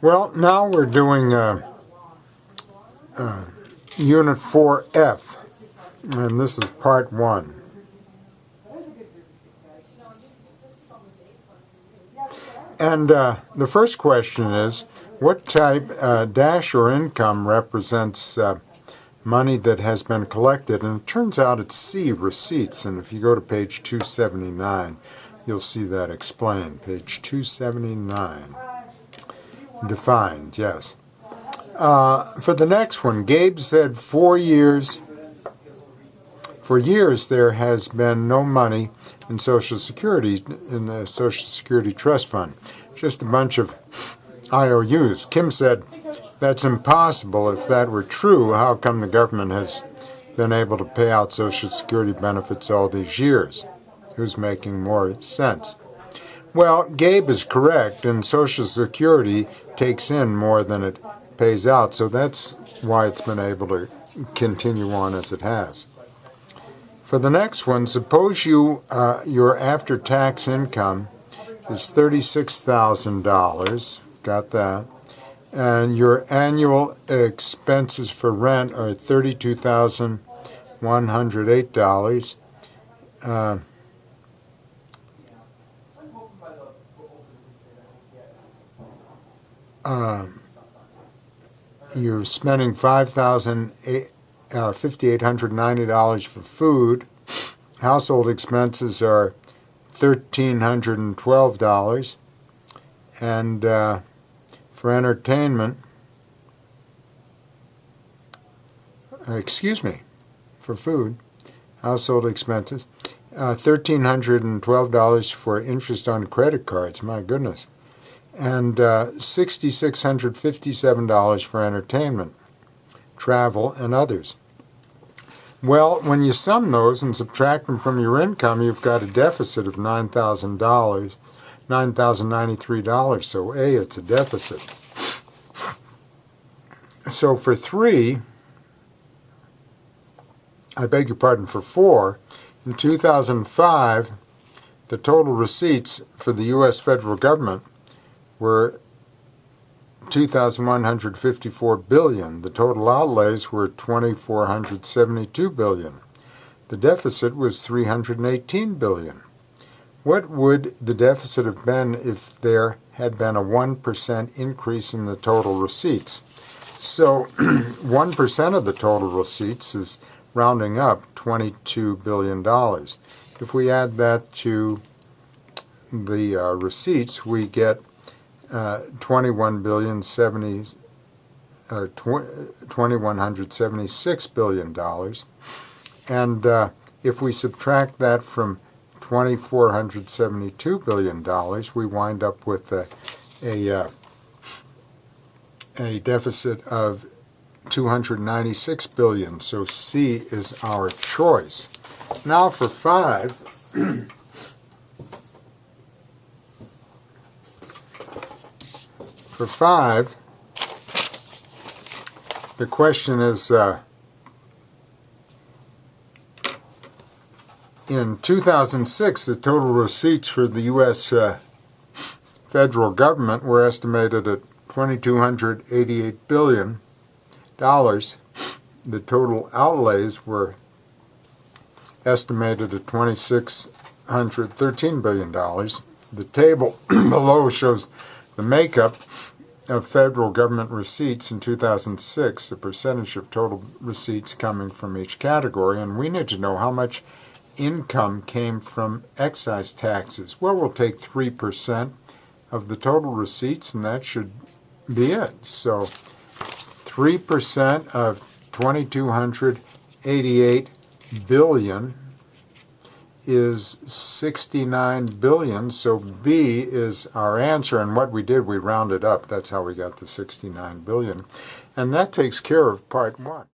Well, now we're doing Unit 4F, and this is Part 1. And the first question is, what type dash or income represents money that has been collected? And it turns out it's C, receipts. And if you go to page 279, you'll see that explained. Page 279. Defined, yes. For the next one, Gabe said 4 years. For years, there has been no money in Social Security, in the Social Security Trust Fund. Just a bunch of IOUs. Kim said, that's impossible. If that were true, how come the government has been able to pay out Social Security benefits all these years? Who's making more sense? Well, Gabe is correct, and Social Security takes in more than it pays out, so that's why it's been able to continue on as it has. For the next one, suppose your after-tax income is $36,000, got that, and your annual expenses for rent are $32,108. You're spending $5,890 for food. Household expenses are $1,312, and for entertainment, for food, household expenses, $1,312 for interest on credit cards. My goodness. And $6,657 for entertainment, travel, and others. Well, when you sum those and subtract them from your income, you've got a deficit of $9,093. So A, it's a deficit. So for 3, for 4, in 2005, the total receipts for the U.S. federal government were $2,154 billion. The total outlays were $2,472 billion. The deficit was $318 billion. What would the deficit have been if there had been a 1% increase in the total receipts? So 1% of the total receipts is, rounding up, $22 billion. If we add that to the receipts, we get $2,176 billion, and if we subtract that from $2,472 billion, we wind up with a deficit of $296 billion. So C is our choice. Now for 5. For 5, the question is, in 2006, the total receipts for the U.S. Federal government were estimated at $2,288 billion. The total outlays were estimated at $2,613 billion. The table below shows the makeup of federal government receipts in 2006, the percentage of total receipts coming from each category, and we need to know how much income came from excise taxes. Well, we'll take 3% of the total receipts, and that should be it. So 3% of $2,288 billion is $69 billion, so B is our answer, and what we did, we rounded up. That's how we got the $69 billion, and that takes care of Part 1.